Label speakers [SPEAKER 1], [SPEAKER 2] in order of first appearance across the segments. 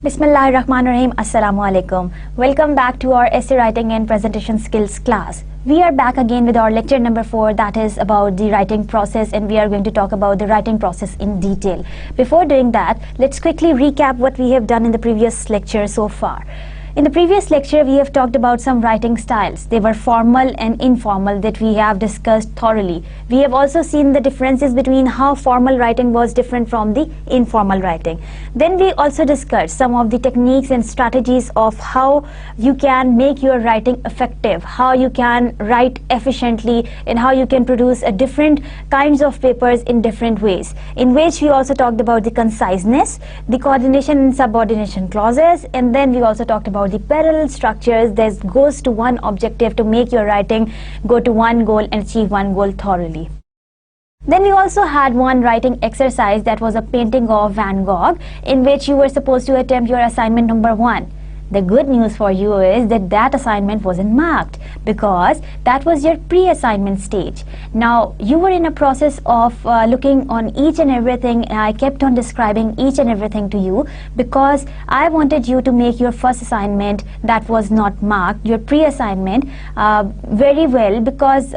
[SPEAKER 1] Bismillahirrahmanirrahim. Assalamu alaikum. Welcome back to our essay writing and presentation skills class. We are back again with our lecture number 4, that is about the writing process, and we are going to talk about the writing process in detail. Before doing that, let's quickly recap what we have done in the previous lecture so far. In the previous lecture, we have talked about some writing styles. They were formal and informal that we have discussed thoroughly. We have also seen the differences between how formal writing was different from the informal writing. Then we also discussed some of the techniques and strategies of how you can make your writing effective, how you can write efficiently, and how you can produce different kinds of papers in different ways. In which we also talked about the conciseness, the coordination and subordination clauses, and then we also talked about the parallel structures that goes to one objective to make your writing go to one goal and achieve one goal thoroughly. Then we also had one writing exercise that was a painting of Van Gogh, in which you were supposed to attempt your assignment number 1. The good news for you is that that assignment wasn't marked because that was your pre-assignment stage. Now you were in a process of looking on each and everything, and I kept on describing each and everything to you because I wanted you to make your first assignment that was not marked, your pre-assignment, very well, because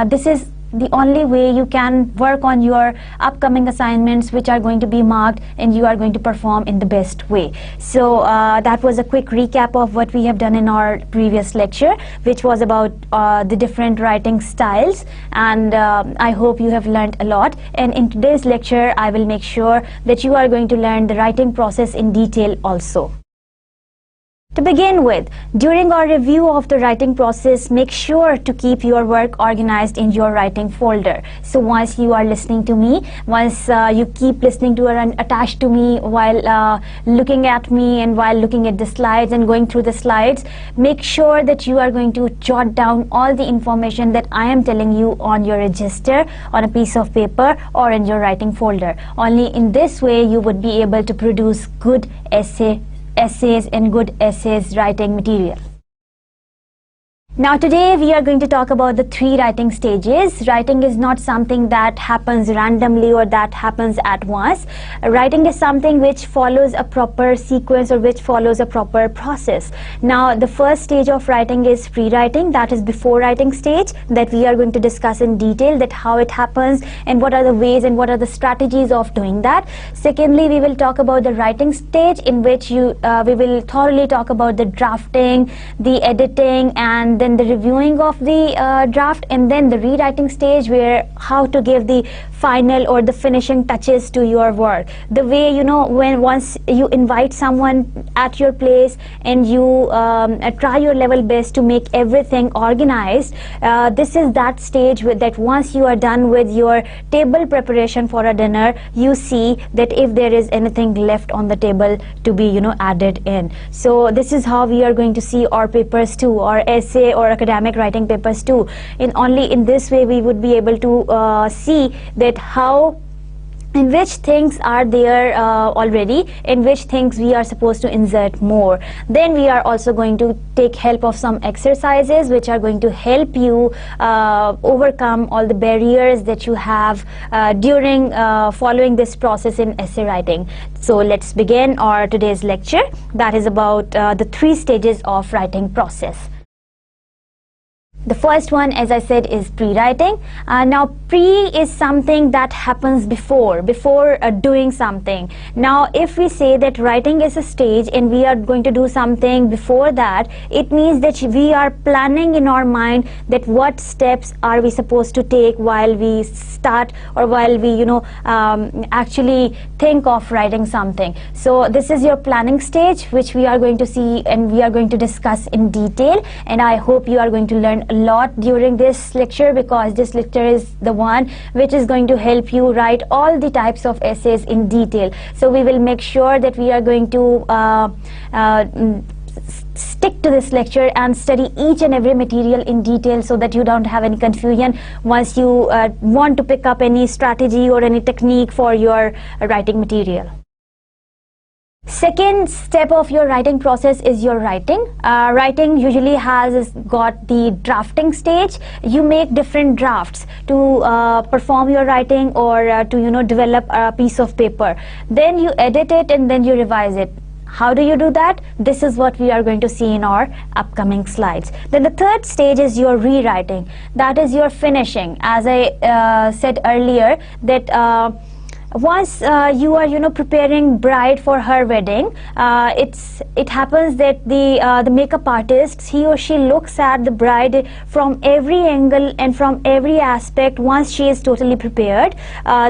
[SPEAKER 1] this is the only way you can work on your upcoming assignments, which are going to be marked, and you are going to perform in the best way. So that was a quick recap of what we have done in our previous lecture, which was about the different writing styles, and I hope you have learned a lot. And in today's lecture, I will make sure that you are going to learn the writing process in detail also. To begin with, during our review of the writing process, make sure to keep your work organized in your writing folder. So once you are listening to me, once you keep listening to or attached to me while looking at me and while looking at the slides and going through the slides, make sure that you are going to jot down all the information that I am telling you on your register, on a piece of paper, or in your writing folder. Only in this way you would be able to produce good essays and good essays writing material. Now today we are going to talk about the 3 writing stages. Writing is not something that happens randomly or that happens at once. Writing is something which follows a proper sequence or which follows a proper process. Now the first stage of writing is pre-writing, that is before writing stage, that we are going to discuss in detail, that how it happens and what are the ways and what are the strategies of doing that. Secondly, we will talk about the writing stage, in which we will thoroughly talk about the drafting, the editing, and then the reviewing of the draft, and then the rewriting stage, where how to give the final or the finishing touches to your work. The way, when once you invite someone at your place and you try your level best to make everything organized, this is that stage that once you are done with your table preparation for a dinner, you see that if there is anything left on the table to be added in. So this is how we are going to see our papers too, our essay or academic writing papers too. And only in this way we would be able to see that how in which things are there already, in which things we are supposed to insert more. Then we are also going to take help of some exercises which are going to help you overcome all the barriers that you have during following this process in essay writing. So let's begin our today's lecture, that is about the 3 stages of writing process. The first one, as I said, is pre-writing. Now pre is something that happens before doing something. Now if we say that writing is a stage and we are going to do something before that, it means that we are planning in our mind that what steps are we supposed to take while we start or while we actually think of writing something. So this is your planning stage, which we are going to see and we are going to discuss in detail, and I hope you are going to learn a lot during this lecture, because this lecture is the one which is going to help you write all the types of essays in detail. So we will make sure that we are going to stick to this lecture and study each and every material in detail, so that you don't have any confusion once you want to pick up any strategy or any technique for your writing material. Second step of your writing process is your writing. Writing usually has got the drafting stage. You make different drafts to perform your writing or to develop a piece of paper. Then you edit it and then you revise it. How do you do that? This is what we are going to see in our upcoming slides. Then the third stage is your rewriting. That is your finishing. As I said earlier, that once you are preparing bride for her wedding, it happens that the makeup artist, he or she looks at the bride from every angle and from every aspect. Once she is totally prepared,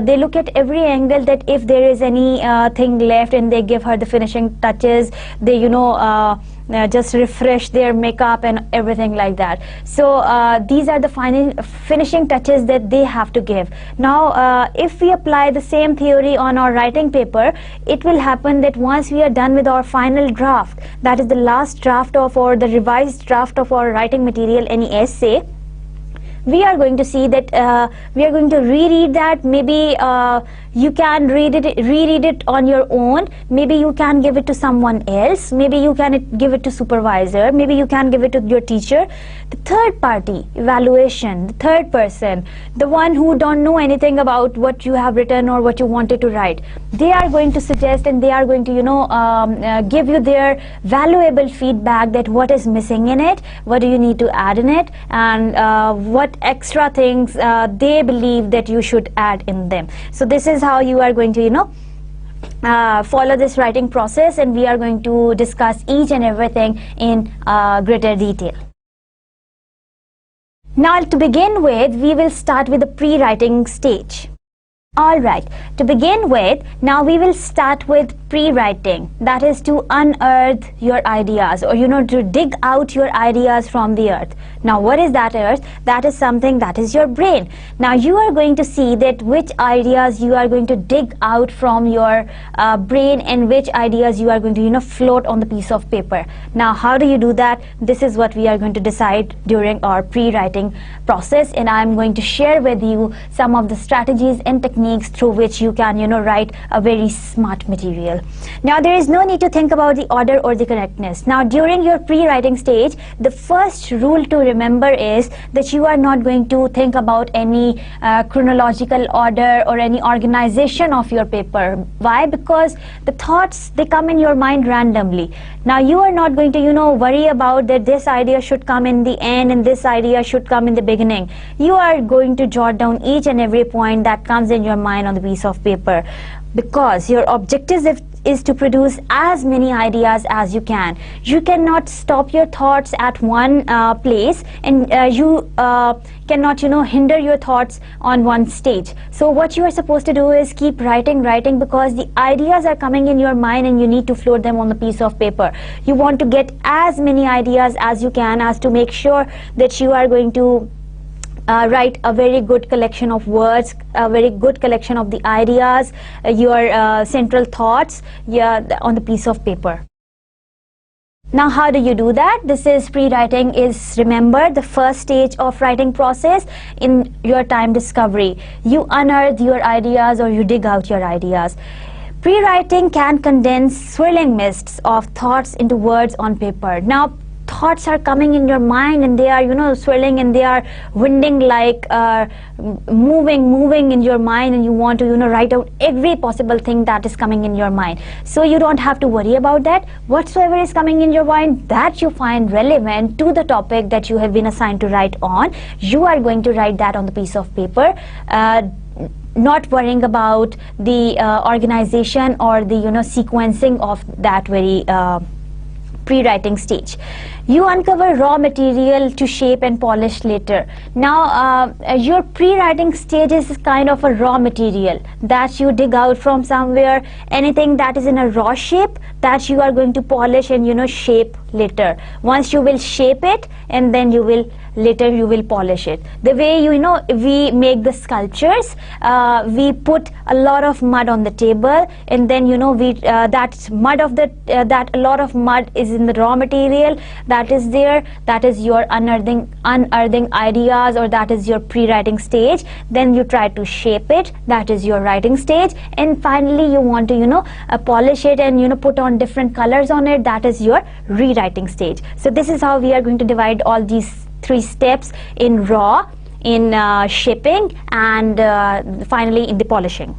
[SPEAKER 1] they look at every angle, that if there is any thing left, and they give her the finishing touches. They just refresh their makeup and everything like that. So these are the finishing touches that they have to give. Now if we apply the same theory on our writing paper, it will happen that once we are done with our final draft, that is the last draft of, or the revised draft of our writing material, any essay, we are going to see that we are going to reread that. Maybe you can reread it on your own. Maybe you can give it to someone else. Maybe you can give it to supervisor. Maybe you can give it to your teacher. The third party evaluation, the third person, the one who don't know anything about what you have written or what you wanted to write, they are going to suggest, and they are going to give you their valuable feedback, that what is missing in it, what do you need to add in it, and what extra things they believe that you should add in them. So this is how you are going to follow this writing process, and we are going to discuss each and everything in greater detail. Now to begin with, we will start with the pre-writing stage. Alright, to begin with, now we will start with pre-writing. That is to unearth your ideas, or to dig out your ideas from the earth. Now what is that earth? That is something that is your brain. Now you are going to see that which ideas you are going to dig out from your brain, and which ideas you are going to float on the piece of paper. Now how do you do that? This is what we are going to decide during our pre-writing process, and I am going to share with you some of the strategies and techniques through which you can write a very smart material. Now there is no need to think about the order or the correctness. Now during your pre-writing stage, the first rule to remember is that you are not going to think about any chronological order or any organization of your paper. Why? Because the thoughts, they come in your mind randomly. Now you are not going to worry about that this idea should come in the end and this idea should come in the beginning. You are going to jot down each and every point that comes in your mind on the piece of paper, because your objective is to produce as many ideas as you can. You cannot stop your thoughts at one place, and you cannot hinder your thoughts on one stage. So what you are supposed to do is keep writing, because the ideas are coming in your mind and you need to float them on the piece of paper. You want to get as many ideas as you can, as to make sure that you are going to write a very good collection of words, a very good collection of the ideas, your central thoughts, on the piece of paper. Now how do you do that? This is pre-writing is, remember, the first stage of writing process in your time discovery. You unearth your ideas, or you dig out your ideas. Pre-writing can condense swirling mists of thoughts into words on paper. Now thoughts are coming in your mind, and they are swirling, and they are winding, like moving in your mind, and you want to write out every possible thing that is coming in your mind. So you don't have to worry about that. Whatsoever is coming in your mind that you find relevant to the topic that you have been assigned to write on, you are going to write that on the piece of paper, not worrying about the organization or the sequencing of that very pre-writing stage. You uncover raw material to shape and polish later. Now your pre-writing stage is kind of a raw material that you dig out from somewhere. Anything that is in a raw shape, that you are going to polish and shape later. Once you will shape it, and then you will polish it. The way we make the sculptures, we put a lot of mud on the table, and then we that mud of the that a lot of mud is in the raw material that is there. That is your unearthing ideas, or that is your pre-writing stage. Then you try to shape it, that is your writing stage, and finally you want to polish it and put on different colors on it. That is your rewriting stage. So this is how we are going to divide all these three steps: in raw, in shaping, and finally in the polishing.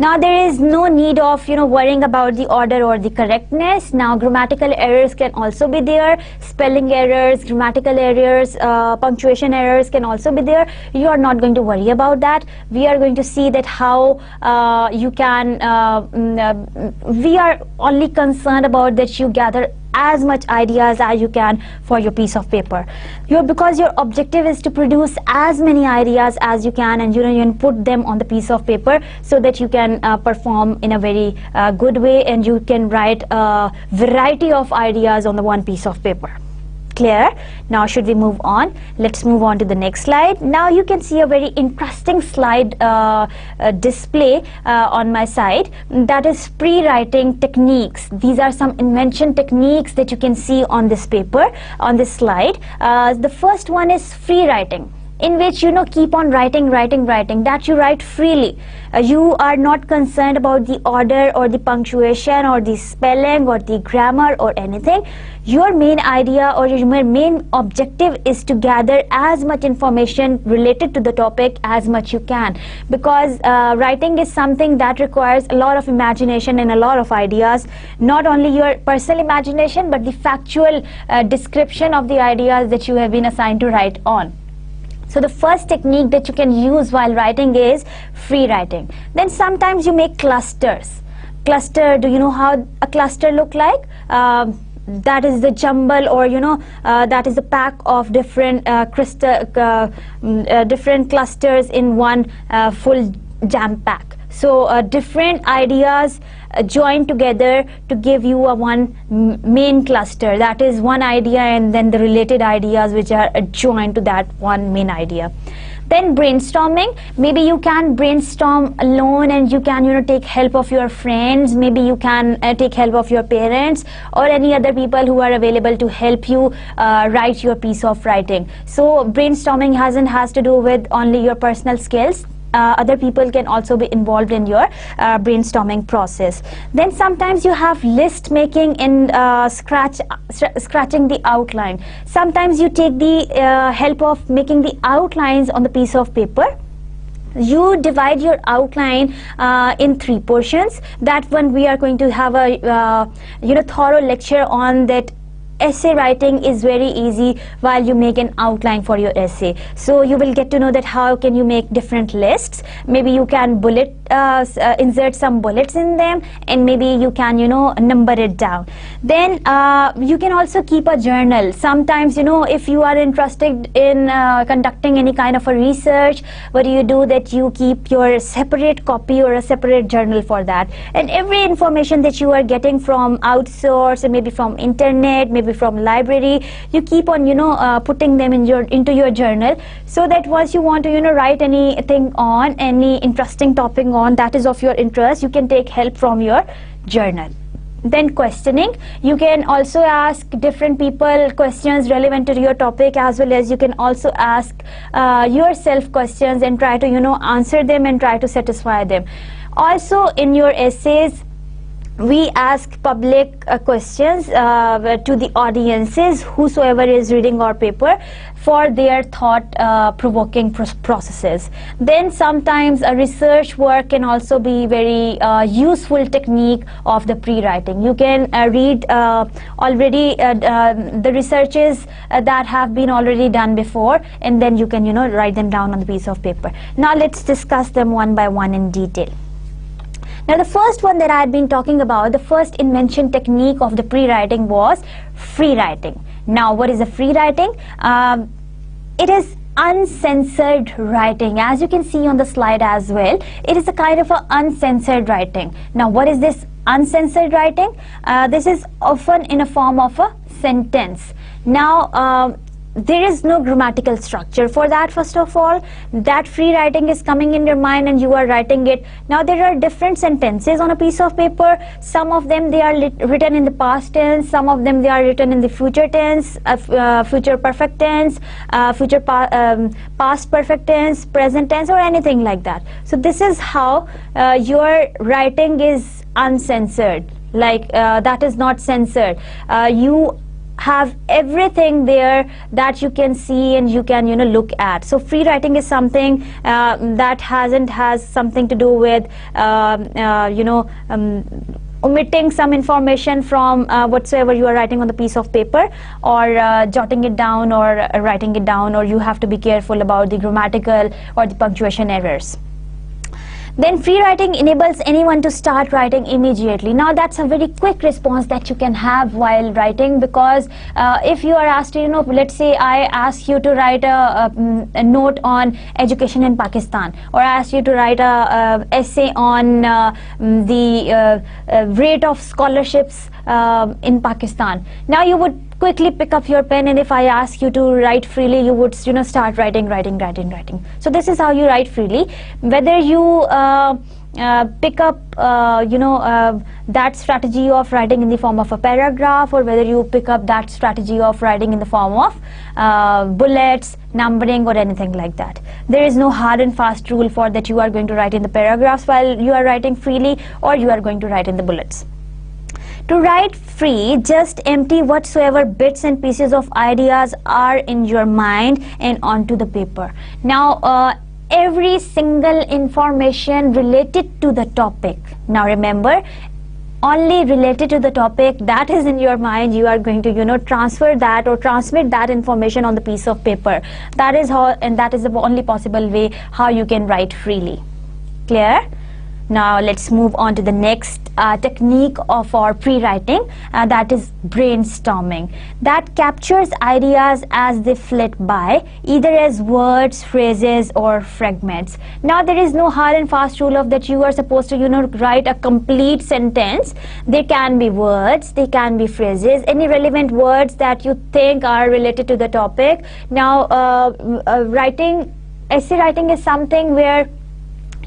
[SPEAKER 1] Now there is no need of worrying about the order or the correctness. Now grammatical errors can also be there, spelling errors, grammatical errors, punctuation errors can also be there. You are not going to worry about that. We are going to see that how you can we are only concerned about that you gather as much ideas as you can for your piece of paper. Because your objective is to produce as many ideas as you can, and you can put them on the piece of paper so that you can perform in a very good way, and you can write a variety of ideas on the one piece of paper. Clear? Now should we move on? Let's move on to the next slide. Now you can see a very interesting slide display on my side. That is pre-writing techniques. These are some invention techniques that you can see on this paper, on this slide. The first one is free writing, in which keep on writing, that you write freely. You are not concerned about the order or the punctuation or the spelling or the grammar or anything. Your main idea or your main objective is to gather as much information related to the topic as much you can, because writing is something that requires a lot of imagination and a lot of ideas, not only your personal imagination but the factual description of the ideas that you have been assigned to write on. So the first technique that you can use while writing is free writing. Then sometimes you make clusters. Cluster, do you know how a cluster look like? That is the jumble, or that is a pack of different different clusters in one full jam pack. So different ideas join together to give you a one main cluster. That is one idea, and then the related ideas which are joined to that one main idea. Then brainstorming. Maybe you can brainstorm alone, and you can take help of your friends. Maybe you can take help of your parents or any other people who are available to help you write your piece of writing. So brainstorming has to do with only your personal skills. Other people can also be involved in your brainstorming process. Then sometimes you have list making in scratching the outline. Sometimes you take the help of making the outlines on the piece of paper. You divide your outline in 3 portions. That one we are going to have a thorough lecture on that. Essay writing is very easy while you make an outline for your essay. So you will get to know that how can you make different lists. Maybe you can insert some bullets in them, and maybe you can number it down. Then you can also keep a journal. Sometimes if you are interested in conducting any kind of a research, what do? That you keep your separate copy or a separate journal for that. And every information that you are getting from outsource, and maybe from internet, maybe from library, you keep on putting them into your journal, so that once you want to write anything on any interesting topic on that is of your interest, you can take help from your journal. Then questioning. You can also ask different people questions relevant to your topic, as well as you can also ask yourself questions and try to answer them and try to satisfy them. Also in your essays, we ask public questions to the audiences, whosoever is reading our paper, for their thought-provoking processes. Then sometimes a research work can also be very useful technique of the pre-writing. You can read already the researches that have been already done before, and then you can write them down on the piece of paper. Now let's discuss them one by one in detail. Now the first one that I had been talking about, the first invention technique of the pre-writing was free writing. Now what is a free writing? It is uncensored writing. As you can see on the slide as well, it is a kind of a uncensored writing. Now what is this uncensored writing? This is often in a form of a sentence. Now there is no grammatical structure for that. First of all, that free writing is coming in your mind and you are writing it. Now there are different sentences on a piece of paper. Some of them they are written in the past tense, some of them they are written in the future tense, future perfect tense, past perfect tense, present tense, or anything like that. So this is how your writing is uncensored, like that is not censored. You have everything there that you can see and you can look at. So free writing is something that has something to do with omitting some information from whatsoever you are writing on the piece of paper, or jotting it down, or writing it down, or you have to be careful about the grammatical or the punctuation errors. Then free writing enables anyone to start writing immediately. Now that's a very quick response that you can have while writing, because if you are asked to, let's say I ask you to write a note on education in Pakistan, or I ask you to write a essay on the rate of scholarships in Pakistan. Now you would quickly pick up your pen, and if I ask you to write freely, you would start writing. So this is how you write freely. Whether you pick up that strategy of writing in the form of a paragraph, or whether you pick up that strategy of writing in the form of bullets, numbering, or anything like that. There is no hard and fast rule for that you are going to write in the paragraphs while you are writing freely, or you are going to write in the bullets. To write free, just empty whatsoever bits and pieces of ideas are in your mind and onto the paper. Now every single information related to the topic, now remember, only related to the topic that is in your mind, you are going to transfer that or transmit that information on the piece of paper. That is how, and that is the only possible way how you can write freely. Clear? Now let's move on to the next technique of our pre-writing, that is brainstorming. That captures ideas as they flit by, either as words, phrases, or fragments. Now there is no hard and fast rule of that you are supposed to write a complete sentence. They can be words, they can be phrases, any relevant words that you think are related to the topic. Now essay writing is something where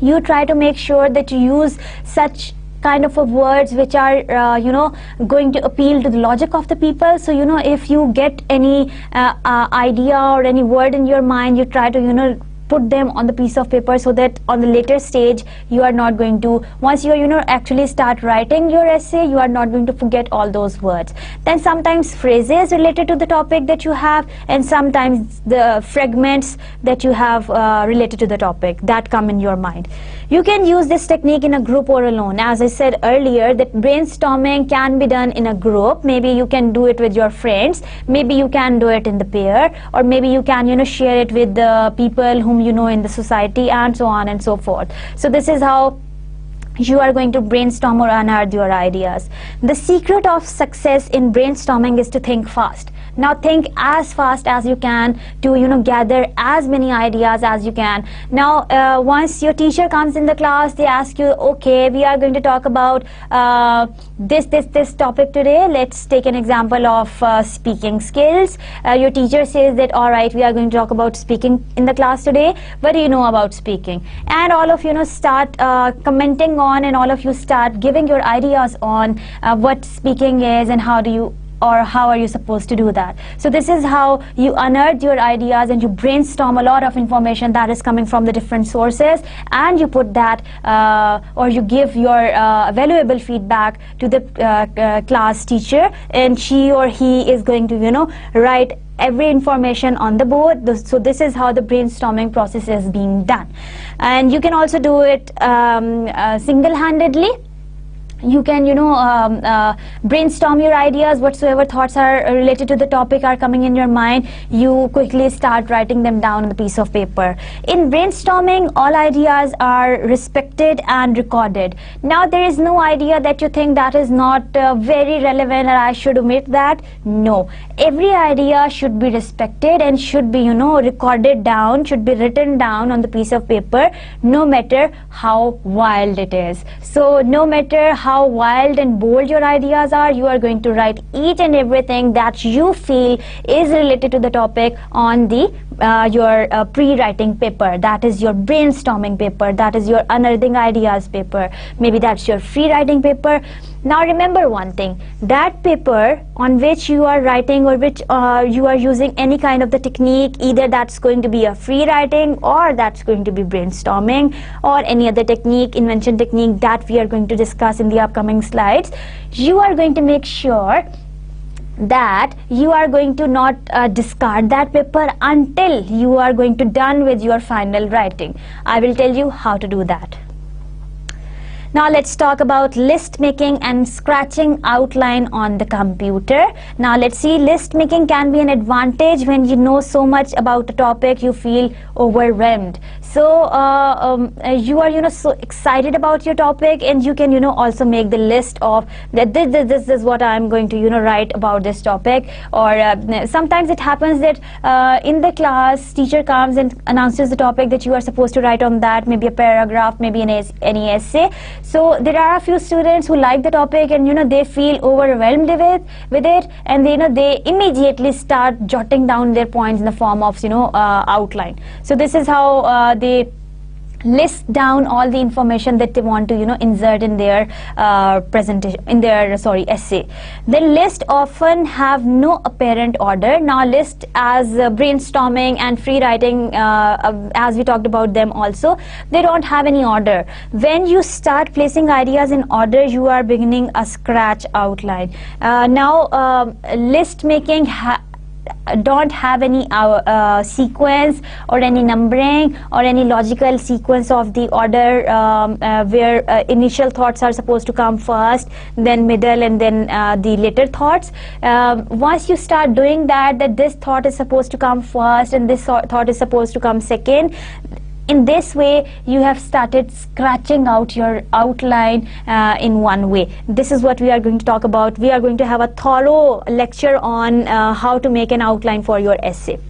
[SPEAKER 1] you try to make sure that you use such kind of words which are going to appeal to the logic of the people. So if you get any idea or any word in your mind, you try to put them on the piece of paper, so that on the later stage you are not going to, once you actually start writing your essay, you are not going to forget all those words. Then sometimes phrases related to the topic that you have, and sometimes the fragments that you have related to the topic that come in your mind. You can use this technique in a group or alone. As I said earlier, that brainstorming can be done in a group. Maybe you can do it with your friends, maybe you can do it in the pair, or maybe you can share it with the people whom you know in the society, and so on and so forth. So this is how you are going to brainstorm or unearth your ideas. The secret of success in brainstorming is to think fast. Now think as fast as you can to gather as many ideas as you can. Now once your teacher comes in the class, they ask you, okay, we are going to talk about this topic today. Let's take an example of speaking skills. Your teacher says that, all right, we are going to talk about speaking in the class today. What do you know about speaking? And all of you start commenting on, and all of you start giving your ideas on what speaking is and how are you supposed to do that. So this is how you unearth your ideas, and you brainstorm a lot of information that is coming from the different sources, and you put that or you give your valuable feedback to the class teacher, and she or he is going to write every information on the board. So this is how the brainstorming process is being done. And you can also do it single-handedly. You can brainstorm your ideas, whatsoever thoughts are related to the topic are coming in your mind, you quickly start writing them down on the piece of paper. In brainstorming, all ideas are respected and recorded. Now there is no idea that you think that is not very relevant, or I should omit that. No, every idea should be respected and should be recorded down, should be written down on the piece of paper, no matter how wild it is. So no matter how wild and bold your ideas are, you are going to write each and everything that you feel is related to the topic on the your pre-writing paper. That is your brainstorming paper, that is your unearthing ideas paper, maybe that's your free writing paper. Now remember one thing, that paper on which you are writing, or which you are using any kind of the technique, either that's going to be a free writing, or that's going to be brainstorming, or any other technique, invention technique that we are going to discuss in the upcoming slides, you are going to make sure that you are going to not discard that paper until you are going to done with your final writing. I will tell you how to do that. Now let's talk about list making and scratching outline on the computer. Now let's see, list making can be an advantage when you know so much about a topic you feel overwhelmed. So you are so excited about your topic, and you can also make the list of that this is what I'm going to write about this topic. Or sometimes it happens that in the class teacher comes and announces the topic that you are supposed to write on that, maybe a paragraph, maybe any essay. So there are a few students who like the topic and they feel overwhelmed with it, and they immediately start jotting down their points in the form of outline. So this is how they list down all the information that they want to insert in their presentation, in their essay. The list often have no apparent order. Now list as brainstorming and free writing, as we talked about them also, they don't have any order. When you start placing ideas in order, you are beginning a scratch outline. Now list making don't have any sequence or any numbering or any logical sequence of the order where initial thoughts are supposed to come first, then middle, and then the later thoughts. Once you start doing that this thought is supposed to come first and this thought is supposed to come second, in this way you have started scratching out your outline in one way. This is what we are going to talk about. We are going to have a thorough lecture on how to make an outline for your essay.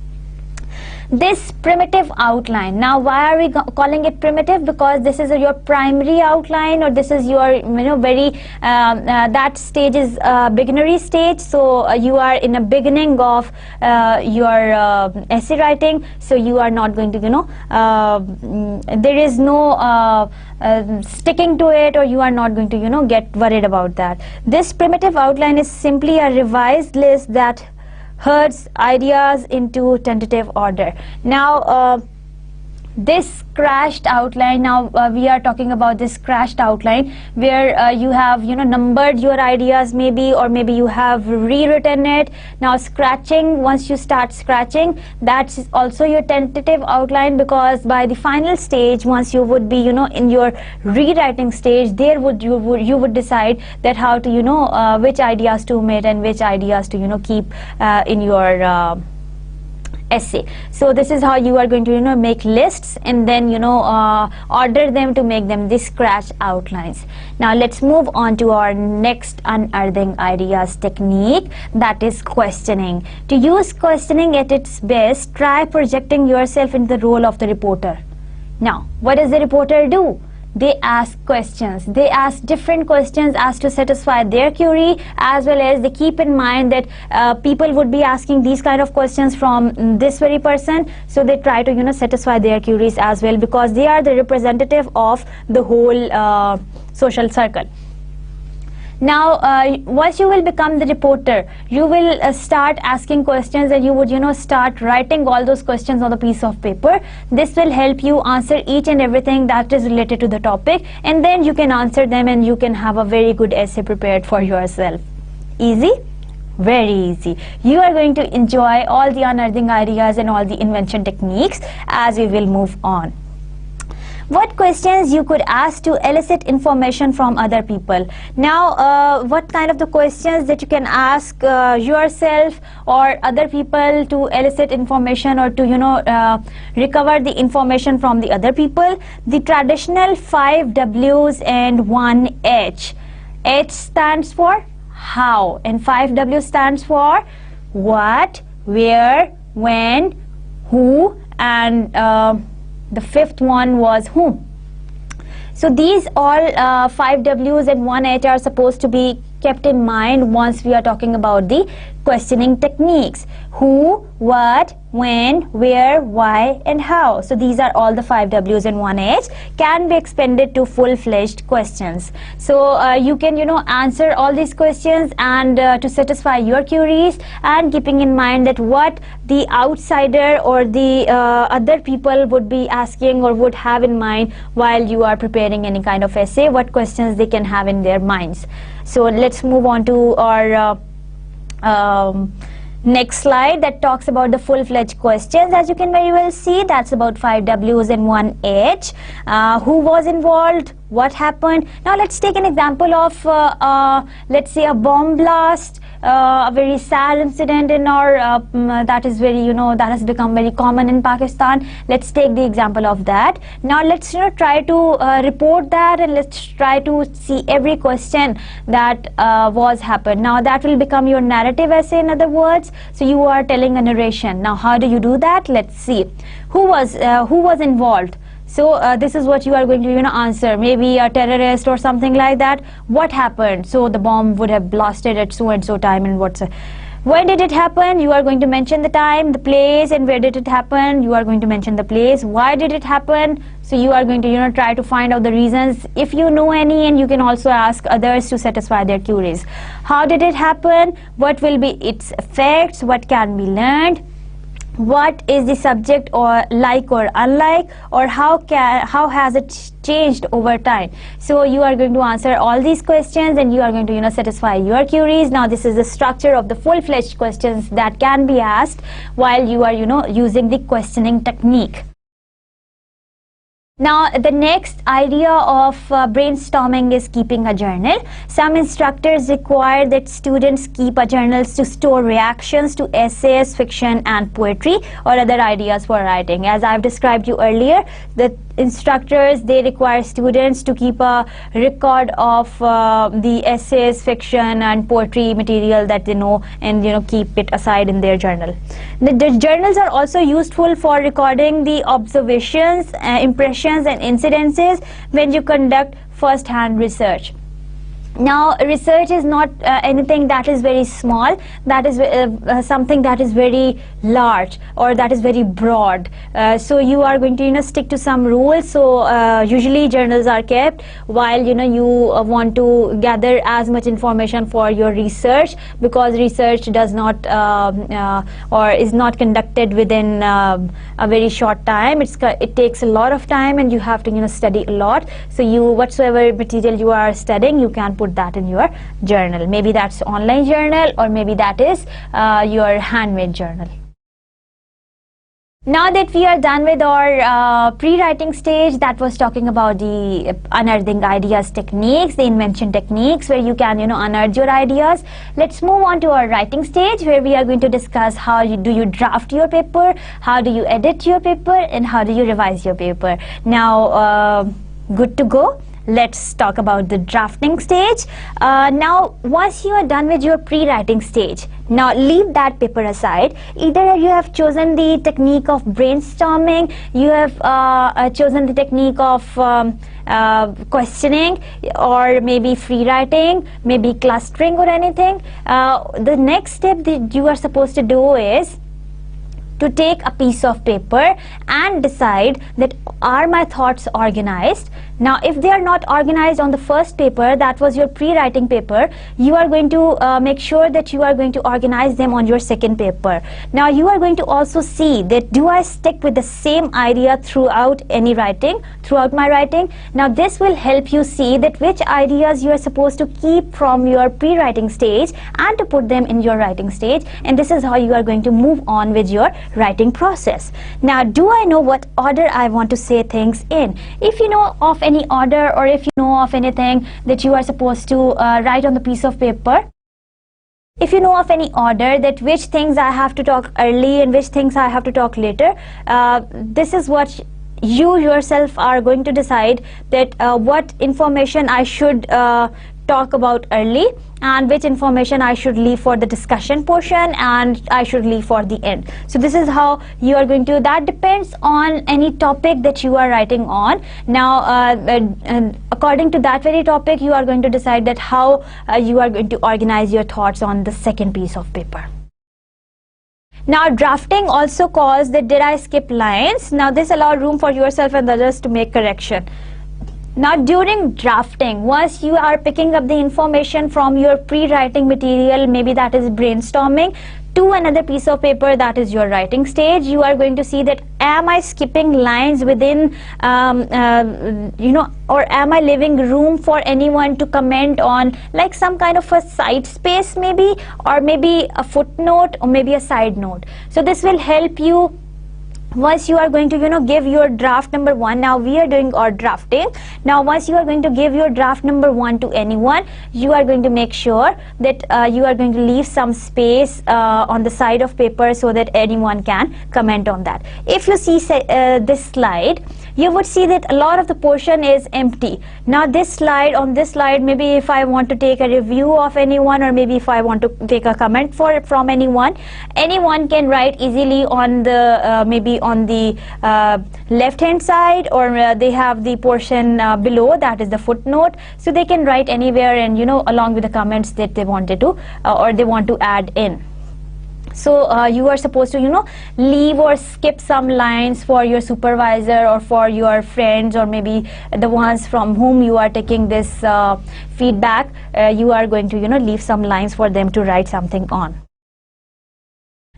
[SPEAKER 1] This primitive outline. Now why are we calling it primitive? Because this is your primary outline, or this is your very that stage is beginnery stage. So you are in a beginning of your essay writing, so you are not going to there is no sticking to it, or you are not going to get worried about that. This primitive outline is simply a revised list that herds ideas into tentative order. Now this scratched outline, now we are talking about this scratched outline where you have numbered your ideas maybe, or maybe you have rewritten it. Now scratching, once you start scratching, that's also your tentative outline, because by the final stage, once you would be in your rewriting stage, there you would decide that how to which ideas to omit and which ideas to keep in your essay. So this is how you are going to make lists and then order them to make them the scratch outlines. Now let's move on to our next unearthing ideas technique, that is questioning. To use questioning at its best, try projecting yourself into the role of the reporter. Now what does the reporter do? They ask questions. They ask different questions as to satisfy their query, as well as they keep in mind that people would be asking these kind of questions from this very person. So they try to satisfy their queries as well, because they are the representative of the whole social circle. Now once you will become the reporter, you will start asking questions, and you would start writing all those questions on a piece of paper. This will help you answer each and everything that is related to the topic, and then you can answer them and you can have a very good essay prepared for yourself. Easy? Very easy. You are going to enjoy all the unearthing ideas and all the invention techniques as we will move on. What questions you could ask to elicit information from other people? Now what kind of the questions that you can ask yourself or other people to elicit information, or to recover the information from the other people? The traditional 5 W's and 1 H. H stands for how, and 5 W stands for what, where, when, who, and the 5th one was whom. So these all 5 W's and 1 H are supposed to be kept in mind once we are talking about the questioning techniques. Who, what, when, where, why, and how. So these are all the 5 W's and 1 H can be expanded to full-fledged questions. So you can answer all these questions and to satisfy your queries, and keeping in mind that what the outsider or the other people would be asking or would have in mind while you are preparing any kind of essay, what questions they can have in their minds. So let's move on to our next slide that talks about the full-fledged questions. As you can very well see, that's about 5 W's and 1 H. Who was involved? What happened? Now let's take an example of let's say a bomb blast, a very sad incident in our that is very, that has become very common in Pakistan. Let's take the example of that. Now let's try to report that, and let's try to see every question that was happened. Now that will become your narrative essay, in other words. So you are telling a narration. Now how do you do that? Let's see. Who was involved? So this is what you are going to answer. Maybe a terrorist or something like that. What happened? So the bomb would have blasted at so and so time, and when did it happen? You are going to mention the time, the place, and where did it happen? You are going to mention the place. Why did it happen? So you are going to try to find out the reasons if you know any, and you can also ask others to satisfy their queries. How did it happen? What will be its effects? What can be learned? What is the subject, or like or unlike, or how has it changed over time? So you are going to answer all these questions, and you are going to satisfy your queries. Now this is the structure of the full-fledged questions that can be asked while you are using the questioning technique. Now the next idea of brainstorming is keeping a journal. Some instructors require that students keep a journal to store reactions to essays, fiction and poetry, or other ideas for writing. As I've described you earlier, the instructors, they require students to keep a record of the essays, fiction and poetry material that they know, and keep it aside in their journal. The journals are also useful for recording the observations, impressions and incidences when you conduct first-hand research. Now research is not anything that is very small, that is something that is very large, or that is very broad. So you are going to stick to some rules. So usually journals are kept while you want to gather as much information for your research, because research does not or is not conducted within a very short time. It takes a lot of time, and you have to study a lot. So whatsoever material you are studying, you can put that in your journal. Maybe that's online journal, or maybe that is your handmade journal. Now that we are done with our pre-writing stage, that was talking about the unearthing ideas techniques, the invention techniques, where you can unearth your ideas. Let's move on to our writing stage, where we are going to discuss how do you draft your paper, how do you edit your paper, and how do you revise your paper. Now good to go. Let's talk about the drafting stage. Now once you are done with your pre-writing stage, now leave that paper aside. Either you have chosen the technique of brainstorming, you have chosen the technique of questioning, or maybe free writing, maybe clustering or anything. The next step that you are supposed to do is to take a piece of paper and decide that, are my thoughts organized? Now if they are not organized on the first paper, that was your pre-writing paper, you are going to make sure that you are going to organize them on your second paper. Now you are going to also see that, do I stick with the same idea throughout my writing? Now this will help you see that which ideas you are supposed to keep from your pre-writing stage and to put them in your writing stage, and this is how you are going to move on with your writing process. Now, do I know what order I want to say things in? If you know of any order, or if you know of anything that you are supposed to write on the piece of paper, if you know of any order, that which things I have to talk early and which things I have to talk later, this is what you yourself are going to decide, that what information I should talk about early, and which information I should leave for the discussion portion, and I should leave for the end. So this is how you are going to, that depends on any topic that you are writing on. Now according to that very topic, you are going to decide that how you are going to organize your thoughts on the second piece of paper. Now drafting also calls that, did I skip lines? Now this allows room for yourself and others to make correction. Now during drafting, once you are picking up the information from your pre-writing material, maybe that is brainstorming, to another piece of paper, that is your writing stage, you are going to see that am I skipping lines within or am I leaving room for anyone to comment on, like some kind of a side space maybe, or maybe a footnote, or maybe a side note. So this will help you once you are going to give your draft number 1. Now we are doing our drafting. Now once you are going to give your draft number 1 to anyone, you are going to make sure that you are going to leave some space on the side of paper so that anyone can comment on that. If you see this slide, you would see that a lot of the portion is empty. Now on this slide, maybe if I want to take a review of anyone, or maybe if I want to take a comment from anyone can write easily on the maybe on the left hand side, or they have the portion below, that is the footnote, so they can write anywhere, and along with the comments that they wanted to or they want to add in. So you are supposed to leave or skip some lines for your supervisor or for your friends, or maybe the ones from whom you are taking this feedback. You are going to leave some lines for them to write something on.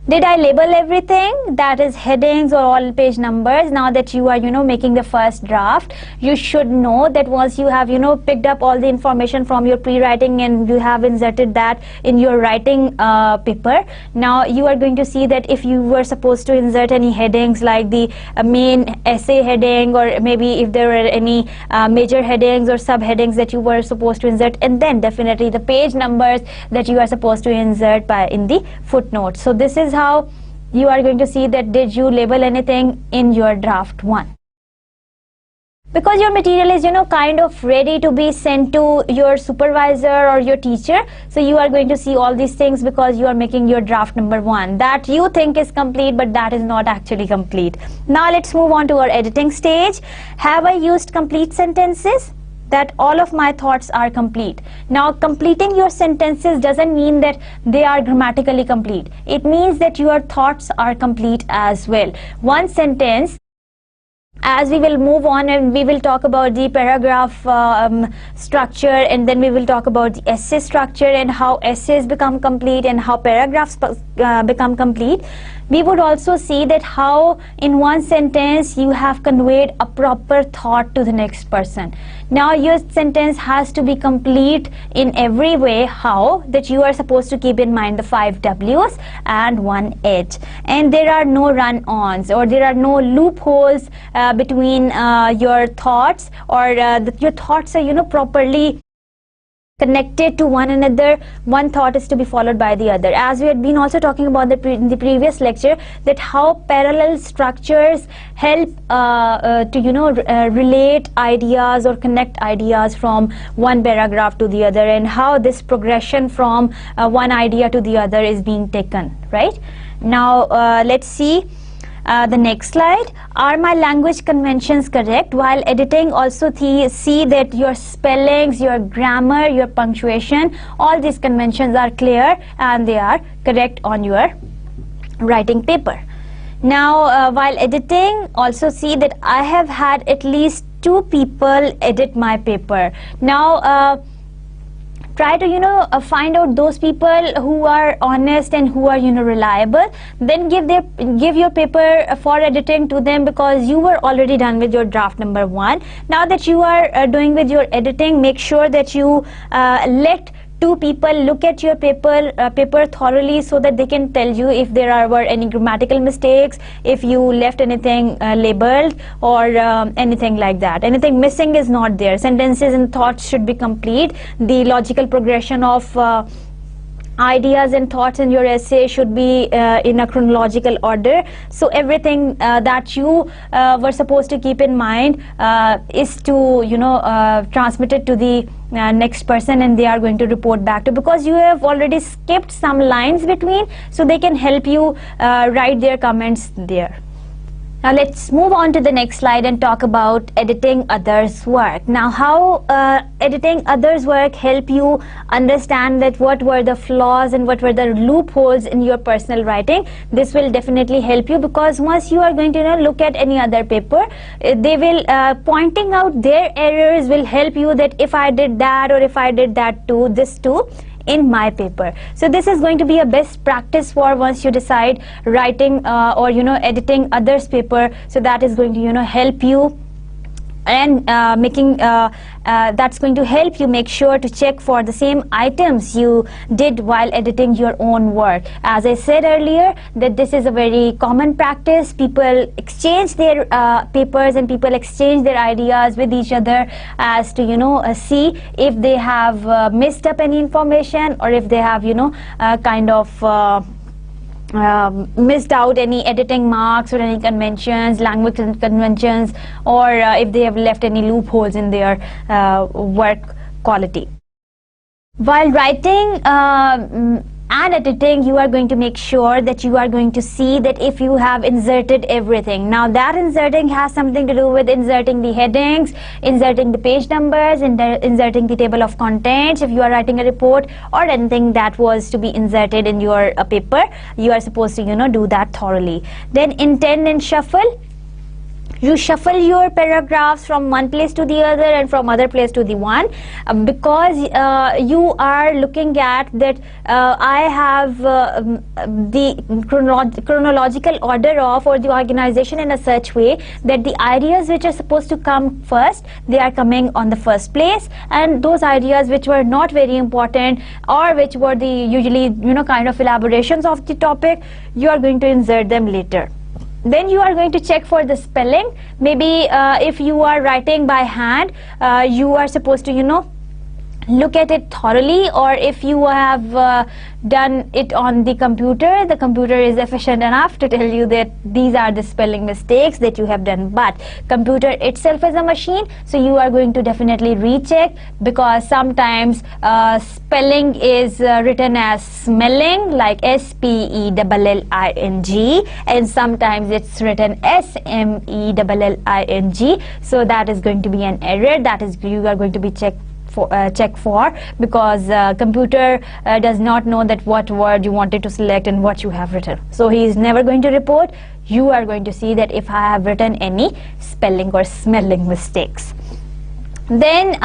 [SPEAKER 1] Did I label everything? That is headings or all page numbers. Now that you are making the first draft, you should know that once you have picked up all the information from your pre-writing and you have inserted that in your writing paper, now you are going to see that if you were supposed to insert any headings like the main essay heading, or maybe if there were any major headings or subheadings that you were supposed to insert, and then definitely the page numbers that you are supposed to insert in the footnote. So this is how you are going to see that did you label anything in your draft 1. Because your material is kind of ready to be sent to your supervisor or your teacher, so you are going to see all these things because you are making your draft number 1 that you think is complete, but that is not actually complete. Now let's move on to our editing stage. Have I used complete sentences? That all of my thoughts are complete. Now completing your sentences doesn't mean that they are grammatically complete. It means that your thoughts are complete as well. One sentence, as we will move on and we will talk about the paragraph structure, and then we will talk about the essay structure and how essays become complete and how paragraphs become complete. We would also see that how in one sentence you have conveyed a proper thought to the next person. Now your sentence has to be complete in every way. How? That you are supposed to keep in mind the 5 W's and 1 H, and there are no run-ons or there are no loopholes between your thoughts, or your thoughts are properly connected to one another. One thought is to be followed by the other, as we had been also talking about in the previous lecture, that how parallel structures help to relate ideas or connect ideas from one paragraph to the other, and how this progression from one idea to the other is being taken. Right now let's see the next slide. Are my language conventions correct? While editing, also see that your spellings, your grammar, your punctuation, all these conventions are clear and they are correct on your writing paper. Now while editing, also see that I have had at least 2 people edit my paper. Now try to find out those people who are honest and who are reliable. Then give your paper for editing to them, because you were already done with your draft number 1. Now that you are doing with your editing, make sure that you let 2 people look at your paper thoroughly, so that they can tell you if there were any grammatical mistakes, if you left anything labeled, or anything like that. Anything missing is not there. Sentences and thoughts should be complete. The logical progression of ideas and thoughts in your essay should be in a chronological order. So everything that you were supposed to keep in mind is to transmit it to the next person, and they are going to report back to, because you have already skipped some lines between, so they can help you write their comments there. Now let's move on to the next slide and talk about editing others' work. Now how editing others' work help you understand that what were the flaws and what were the loopholes in your personal writing. This will definitely help you, because once you are going to look at any other paper, they will pointing out their errors will help you that if I did that or if I did that too, this too, in my paper. So this is going to be a best practice for once you decide writing or editing others' paper. So that is going to help you, and that's going to help you make sure to check for the same items you did while editing your own work. As I said earlier, that this is a very common practice. People exchange their papers and people exchange their ideas with each other as to see if they have missed up any information, or if they have kind of missed out any editing marks or any conventions, language conventions, or if they have left any loopholes in their work quality. While writing and editing, you are going to make sure that you are going to see that if you have inserted everything. Now that inserting has something to do with inserting the headings, inserting the page numbers, inserting the table of contents. If you are writing a report or anything that was to be inserted in your paper, you are supposed to do that thoroughly. Then intend and shuffle. You shuffle your paragraphs from one place to the other and from other place to the one, because you are looking at that I have the chronological order of, or the organization in a such way that the ideas which are supposed to come first, they are coming on the first place, and those ideas which were not very important or which were the usually kind of elaborations of the topic, you are going to insert them later. Then you are going to check for the spelling. Maybe if you are writing by hand, you are supposed to look at it thoroughly, or if you have done it on the computer is efficient enough to tell you that these are the spelling mistakes that you have done. But computer itself is a machine, so you are going to definitely recheck, because sometimes spelling is written as smelling, like SPELLING, and sometimes it's written SMELLING. So that is going to be an error that is you are going to be check for, because computer does not know that what word you wanted to select and what you have written. So he is never going to report. You are going to see that if I have written any spelling or smelling mistakes. Then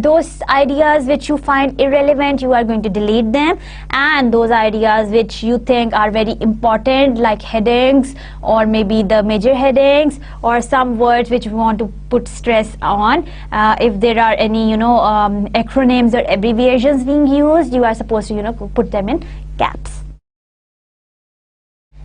[SPEAKER 1] those ideas which you find irrelevant, you are going to delete them, and those ideas which you think are very important, like headings, or maybe the major headings, or some words which you want to put stress on, if there are any acronyms or abbreviations being used, you are supposed to put them in caps.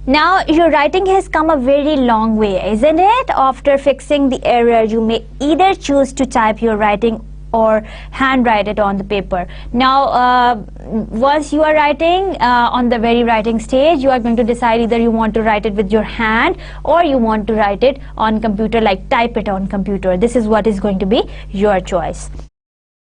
[SPEAKER 1] Now your writing has come a very long way, isn't it? After fixing the error, you may either choose to type your writing or handwrite it on the paper. Now once you are writing on the very writing stage, you are going to decide either you want to write it with your hand or you want to write it on computer, like type it on computer. This is what is going to be your choice.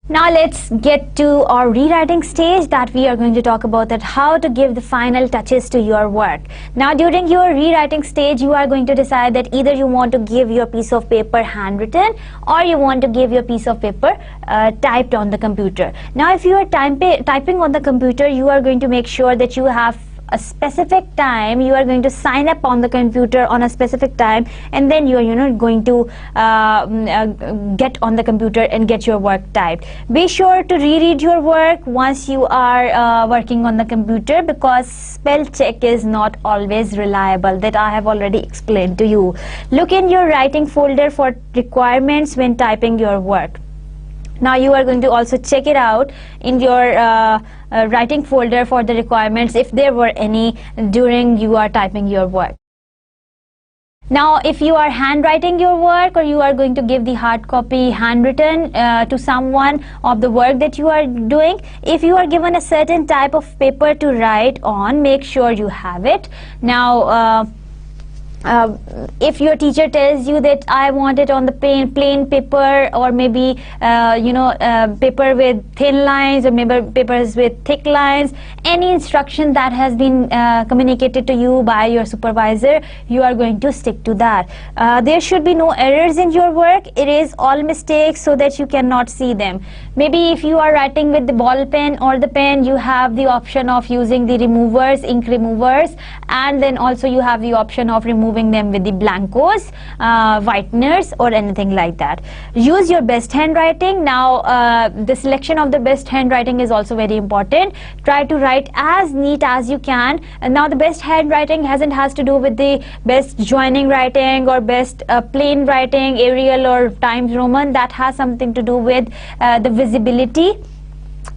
[SPEAKER 1] Now let's get to our rewriting stage, that we are going to talk about that how to give the final touches to your work. Now during your rewriting stage, you are going to decide that either you want to give your piece of paper handwritten or you want to give your piece of paper typed on the computer. Now if you are typing on the computer, you are going to make sure that you have a specific time. You are going to sign up on the computer on a specific time, and then you are going to get on the computer and get your work typed. Be sure to reread your work once you are working on the computer, because spell check is not always reliable. That I have already explained to you. Look in your writing folder for requirements when typing your work. Now you are going to also check it out in your writing folder for the requirements, if there were any during you are typing your work. Now if you are handwriting your work, or you are going to give the hard copy handwritten to someone of the work that you are doing, if you are given a certain type of paper to write on, make sure you have it. Now if your teacher tells you that I want it on the plain paper, or maybe paper with thin lines, or maybe papers with thick lines, any instruction that has been communicated to you by your supervisor, you are going to stick to that. There should be no errors in your work. Erase all mistakes so that you cannot see them. Maybe if you are writing with the ball pen or the pen, you have the option of using the removers, ink removers, and then also you have the option of removing them with the blancos, whiteners, or anything like that. Use your best handwriting. Now the selection of the best handwriting is also very important. Try to write as neat as you can. And now the best handwriting has to do with the best joining writing or best plain writing, Arial or Times Roman. That has something to do with the visibility,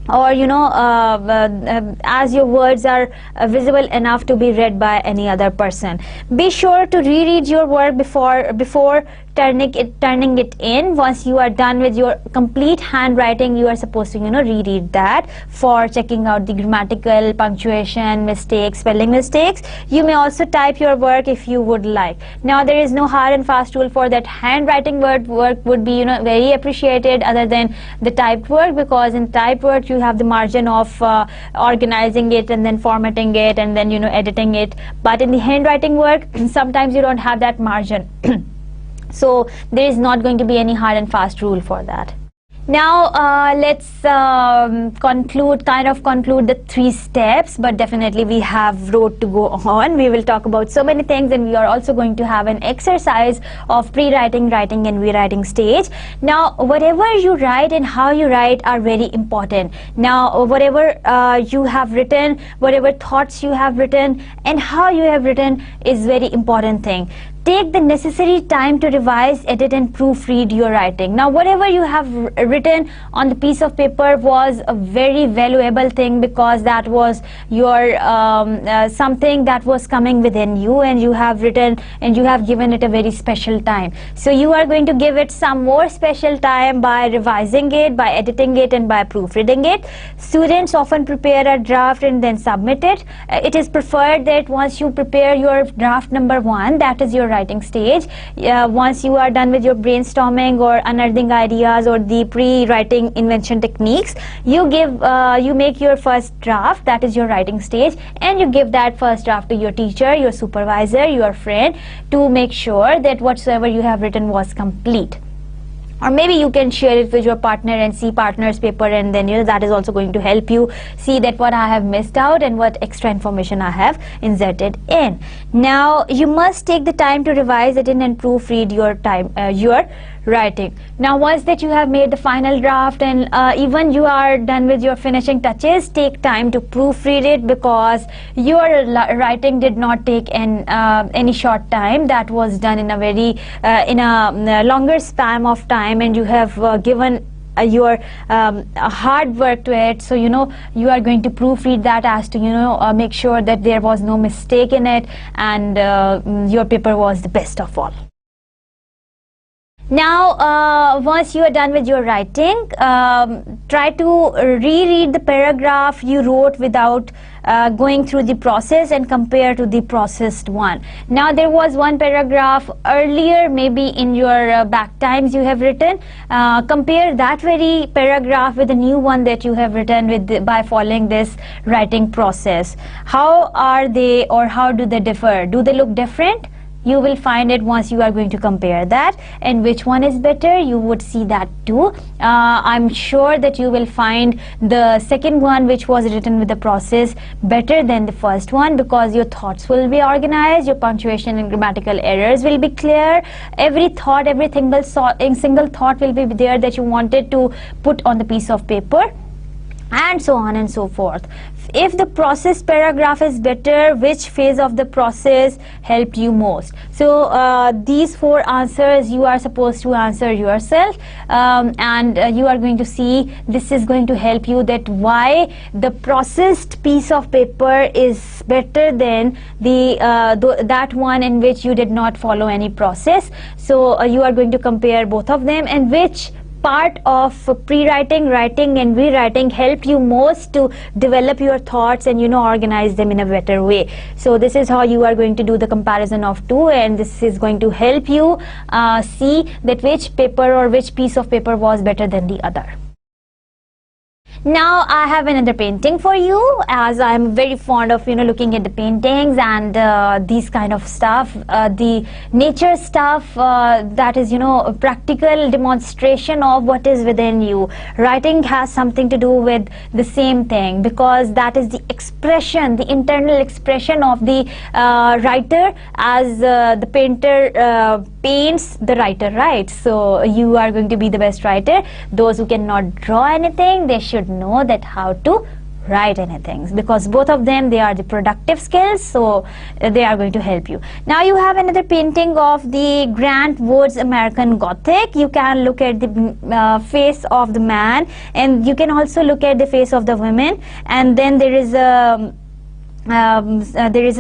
[SPEAKER 1] or as your words are visible enough to be read by any other person. Be sure to reread your work before turning it in. Once you are done with your complete handwriting, you are supposed to reread that for checking out the grammatical, punctuation mistakes, spelling mistakes. You may also type your work if you would like. Now there is no hard and fast rule for that. Handwriting work would be very appreciated other than the typed work, because in typed work you have the margin of organizing it and then formatting it and then editing it. But in the handwriting work, sometimes you don't have that margin. So there is not going to be any hard and fast rule for that. Now let's conclude the 3 steps, but definitely we have road to go on. We will talk about so many things, and we are also going to have an exercise of pre-writing, writing and rewriting stage. Now whatever you write and how you write are very important. Now whatever you have written, whatever thoughts you have written and how you have written is very important thing. Take the necessary time to revise, edit and proofread your writing. Now whatever you have written on the piece of paper was a very valuable thing, because that was your something that was coming within you, and you have written and you have given it a very special time. So you are going to give it some more special time by revising it, by editing it and by proofreading it. Students often prepare a draft and then submit it. It is preferred that once you prepare your draft number 1, that is your writing stage, once you are done with your brainstorming or unearthing ideas or the pre-writing invention techniques, you make your first draft, that is your writing stage, and you give that first draft to your teacher, your supervisor, your friend, to make sure that whatsoever you have written was complete. Or maybe you can share it with your partner and see partner's paper, and then that is also going to help you see that what I have missed out and what extra information I have inserted in. Now you must take the time to revise it in and proofread your writing. Now once that you have made the final draft and even you are done with your finishing touches, take time to proofread it, because your writing did not take any short time. That was done in a very in a longer span of time, and you have given your hard work to it. So you are going to proofread that as to make sure that there was no mistake in it, and your paper was the best of all. Now once you are done with your writing, try to reread the paragraph you wrote without going through the process and compare to the processed one. Now there was one paragraph earlier, maybe in your back times you have written. Compare that very paragraph with the new one that you have written by following this writing process. How are they, or how do they differ? Do they look different? You will find it once you are going to compare that, and which one is better, you would see that too. I'm sure that you will find the second one, which was written with the process, better than the first one, because your thoughts will be organized, your punctuation and grammatical errors will be clear, every single thought will be there that you wanted to put on the piece of paper, and so on and so forth. If the process paragraph is better, which phase of the process helped you most? So these 4 answers you are supposed to answer yourself, and you are going to see this is going to help you that why the processed piece of paper is better than that one in which you did not follow any process. So you are going to compare both of them, and which part of pre-writing, writing and rewriting help you most to develop your thoughts and organize them in a better way. So this is how you are going to do the comparison of two, and this is going to help you see that which paper or which piece of paper was better than the other. Now I have another painting for you, as I'm very fond of looking at the paintings and these kind of stuff, the nature stuff, that is a practical demonstration of what is within you. Writing has something to do with the same thing, because that is the expression, the internal expression of the writer, as the painter paints the writer, right? So you are going to be the best writer. Those who cannot draw anything, they should know that how to write anything, because both of them, they are the productive skills, so they are going to help you. Now you have another painting of the Grant Wood's American Gothic. You can look at the face of the man, and you can also look at the face of the women, and then there is a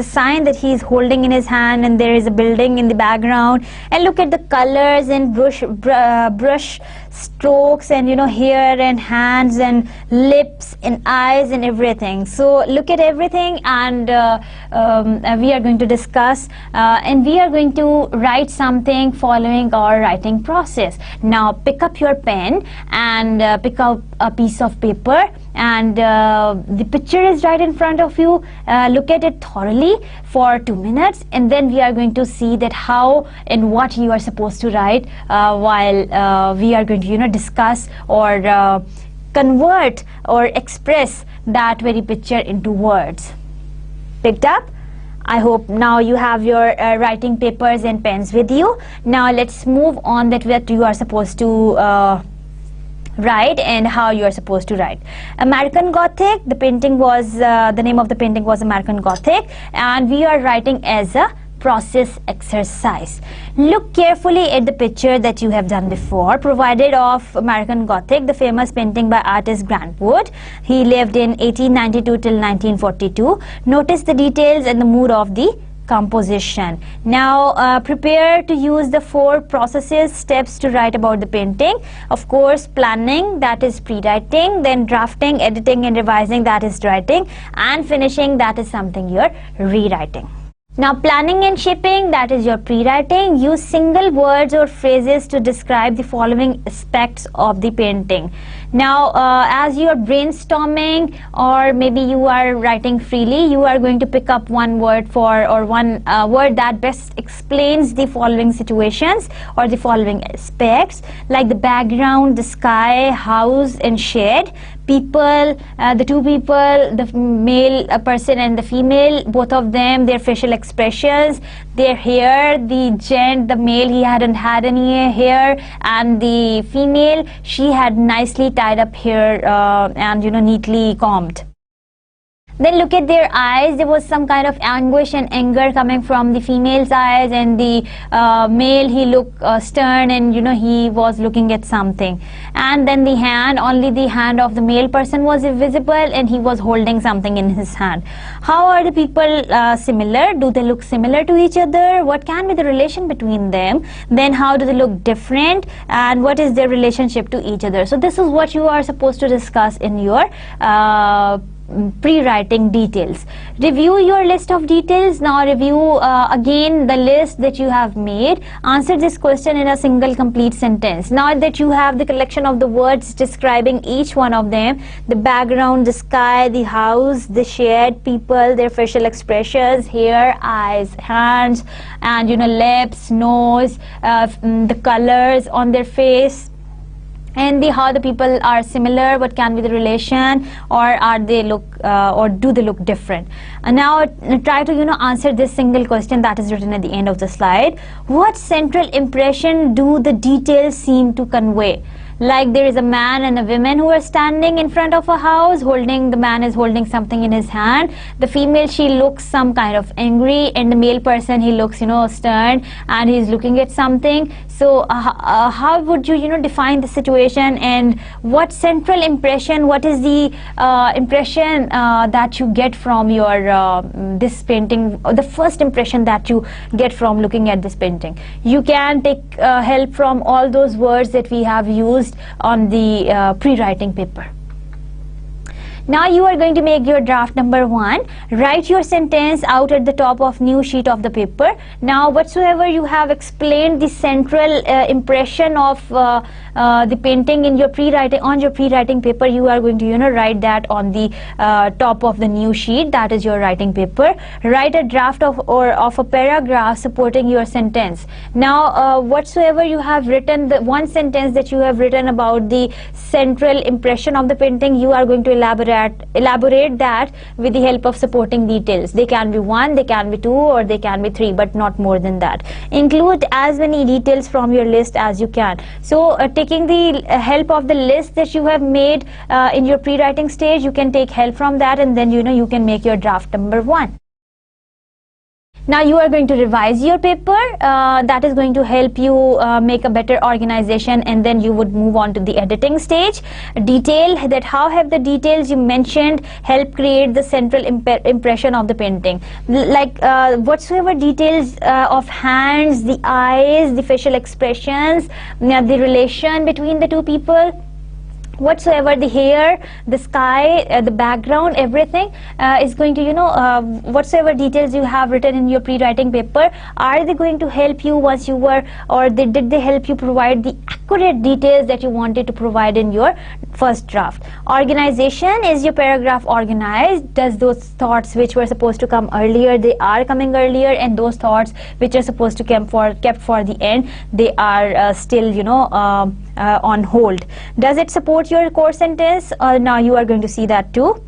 [SPEAKER 1] sign that he is holding in his hand, and there is a building in the background, and look at the colors and brush strokes, and hair and hands and lips and eyes and everything. So look at everything, and we are going to discuss and we are going to write something following our writing process. Now pick up your pen and pick up a piece of paper, and the picture is right in front of you. Look at it thoroughly for 2 minutes, and then we are going to see that how and what you are supposed to write while we are going to discuss or convert or express that very picture into words. Picked up? I hope now you have your writing papers and pens with you. Now let's move on that what you are supposed to write and how you are supposed to write. American Gothic, the painting was, the name of the painting was American Gothic, and we are writing as a process exercise. Look carefully at the picture that you have done before, provided of American Gothic, the famous painting by artist Grant Wood. He lived in 1892 till 1942. Notice the details and the mood of the composition. Now prepare to use the 4 processes steps to write about the painting. Of course, planning, that is pre-writing, then drafting, editing and revising, that is writing, and finishing, that is something you're rewriting. Now planning and shaping, that is your pre-writing. Use single words or phrases to describe the following aspects of the painting. Now as you are brainstorming, or maybe you are writing freely, you are going to pick up one word for, or one word that best explains the following situations or the following aspects, like the background, the sky, house and shed, people, the two people, the male person and the female, both of them, their facial expressions, their hair, the male, he hadn't had any hair, and the female, she had nicely tied up hair and neatly combed. Then look at their eyes. There was some kind of anguish and anger coming from the female's eyes, and the male, he looked stern, and he was looking at something. And then the hand, only the hand of the male person was visible, and he was holding something in his hand. How are the people similar? Do they look similar to each other? What can be the relation between them? Then how do they look different, and what is their relationship to each other? So this is what you are supposed to discuss in your pre-writing details. Review your list of details. Now review again the list that you have made. Answer this question in a single complete sentence. Now that you have the collection of the words describing each one of them, the background, the sky, the house, the shed, people, their facial expressions, hair, eyes, hands, and lips, nose, the colors on their face, and how the people are similar, what can be the relation, or are they look or do they look different. And now try to answer this single question that is written at the end of the slide. What central impression do the details seem to convey? Like there is a man and a woman who are standing in front of a house, the man is holding something in his hand. The female, she looks some kind of angry, and the male person, he looks stern, and he's looking at something. So how would you define the situation, and what central impression, what is the impression that you get from your this painting, or the first impression that you get from looking at this painting? You can take help from all those words that we have used used on the pre-writing paper. Now you are going to make your draft number 1. Write your sentence out at the top of new sheet of the paper. Now whatsoever you have explained the central impression of the painting in your pre-writing paper, you are going to write that on the top of the new sheet, that is your writing paper. Write a draft of a paragraph supporting your sentence. Now whatsoever you have written, the one sentence that you have written about the central impression of the painting, you are going to elaborate that with the help of supporting details. They can be 1, they can be 2, or they can be 3, but not more than that. Include as many details from your list as you can. So taking the help of the list that you have made in your pre-writing stage, you can take help from that, and then you can make your draft number 1. Now you are going to revise your paper. That is going to help you make a better organization, and then you would move on to the editing stage. Detail that how have the details you mentioned help create the central impression of the painting. Like whatsoever details of hands, the eyes, the facial expressions, the relation between the two people, whatsoever, the hair, the sky, the background, everything is going to, whatsoever details you have written in your pre-writing paper, are they going to help you once you were, or did they help you provide the accurate details that you wanted to provide in your first draft? Organization, is your paragraph organized? Does those thoughts which were supposed to come earlier, they are coming earlier, and those thoughts which are supposed to kept for the end, they are still, on hold? Does it support your core sentence? Now you are going to see that too.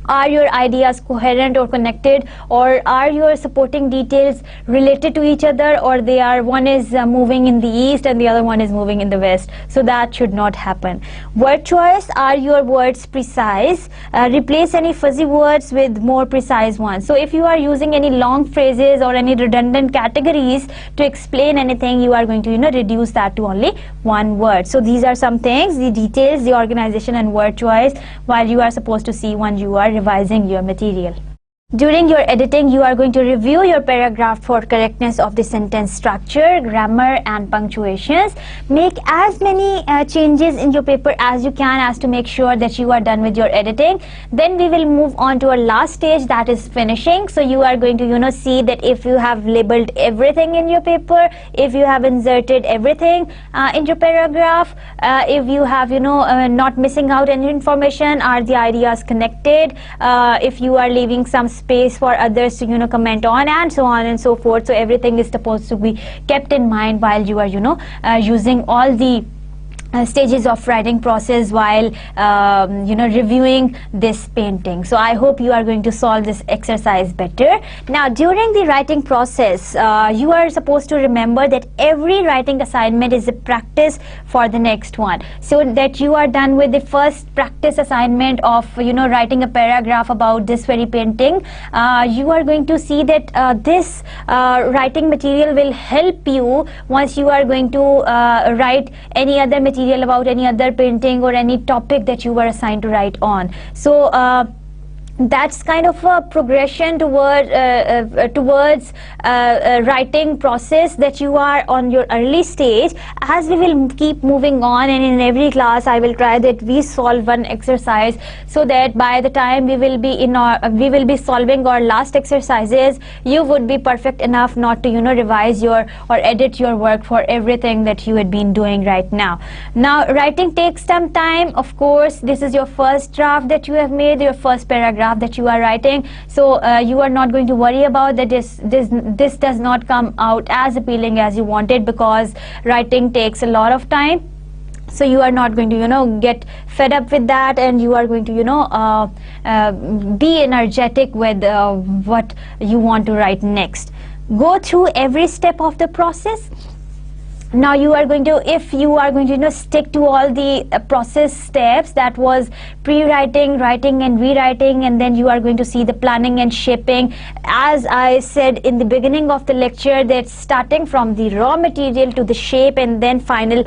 [SPEAKER 1] Are your ideas coherent or connected, or are your supporting details related to each other, or they are, one is moving in the east and the other one is moving in the west? So that should not happen. Word choice, are your words precise? Replace any fuzzy words with more precise ones. So if you are using any long phrases or any redundant categories to explain anything, you are going to reduce that to only one word. So these are some things, the details, the organization, and word choice, while you are supposed to see when you are revising your material. During your editing, you are going to review your paragraph for correctness of the sentence structure, grammar, and punctuations. Make as many changes in your paper as you can, as to make sure that you are done with your editing. Then we will move on to our last stage, that is finishing. So you are going to see that if you have labeled everything in your paper, if you have inserted everything in your paragraph, if you have not missing out any information, are the ideas connected, if you are leaving some space for others to comment on, and so on and so forth. So everything is supposed to be kept in mind while you are using all the stages of writing process while reviewing this painting. So I hope you are going to solve this exercise better. Now during the writing process, you are supposed to remember that every writing assignment is a practice for the next one. So that you are done with the first practice assignment of writing a paragraph about this very painting, you are going to see that this writing material will help you once you are going to write any other material about any other painting or any topic that you were assigned to write on. So that's kind of a progression towards writing process that you are on your early stage. As we will keep moving on, and in every class I will try that we solve one exercise, so that by the time we will be solving our last exercises, you would be perfect enough not to revise your or edit your work for everything that you had been doing right now. Now writing takes some time. Of course, this is your first draft that you have made, your first paragraph that you are writing, so you are not going to worry about that this does not come out as appealing as you wanted, because writing takes a lot of time. So you are not going to get fed up with that, and you are going to be energetic with what you want to write next. Go through every step of the process. Now you are going to, if you are going to stick to all the process steps, that was pre-writing, writing, and rewriting, and then you are going to see the planning and shaping. As I said in the beginning of the lecture, that starting from the raw material to the shape, and then finally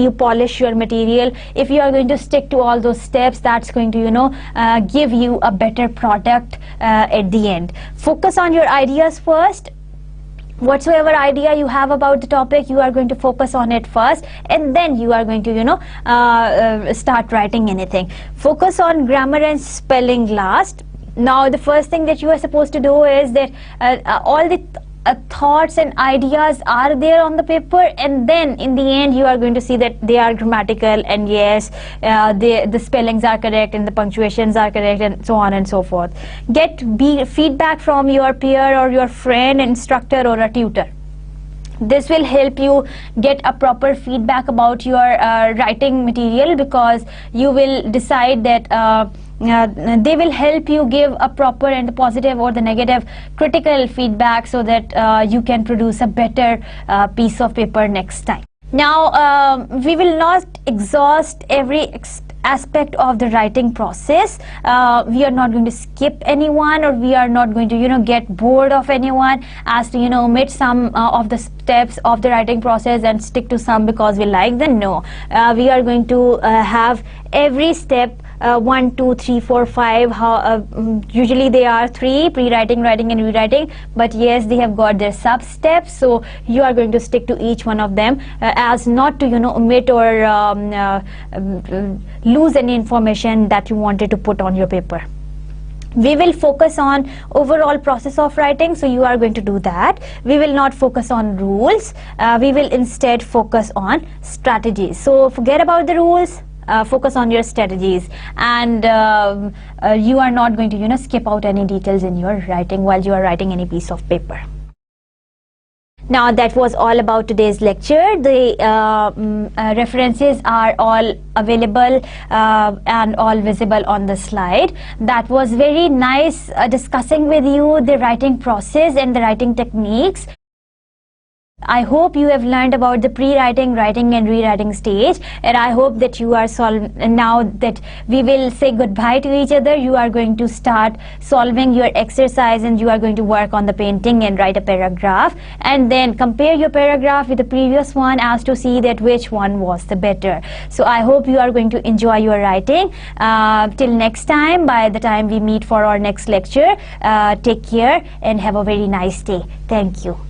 [SPEAKER 1] you polish your material. If you are going to stick to all those steps, that's going to give you a better product at the end. Focus on your ideas first. whatsoever idea you have about the topic, you are going to focus on it first, and then you are going to start writing anything. Focus on grammar and spelling last. Now the first thing that you are supposed to do is that all the thoughts and ideas are there on the paper, and then in the end you are going to see that they are grammatical, and yes, the spellings are correct and the punctuations are correct, and so on and so forth. Get feedback from your peer or your friend, instructor, or a tutor. This will help you get a proper feedback about your writing material, because you will decide that they will help you give a proper and the positive or the negative critical feedback, so that you can produce a better piece of paper next time. Now, we will not exhaust every aspect of the writing process. We are not going to skip anyone, or we are not going to get bored of anyone as to omit some of the steps of the writing process and stick to some because we like them. No, we are going to have every step 1, 2, 3, 4, 5. Usually they are 3: pre-writing, writing, and rewriting. But yes, they have got their sub steps, so you are going to stick to each one of them as not to omit or lose any information that you wanted to put on your paper. We will focus on overall process of writing, so you are going to do that. We will not focus on rules. We will instead focus on strategies. So forget about the rules. Focus on your strategies, and you are not going to skip out any details in your writing while you are writing any piece of paper. Now that was all about today's lecture. The references are all available and all visible on the slide. That was very nice discussing with you the writing process and the writing techniques. I hope you have learned about the pre-writing, writing, and rewriting stage, and I hope that you are now that we will say goodbye to each other, you are going to start solving your exercise, and you are going to work on the painting and write a paragraph, and then compare your paragraph with the previous one as to see that which one was the better. So I hope you are going to enjoy your writing. Till next time, by the time we meet for our next lecture, take care and have a very nice day. Thank you.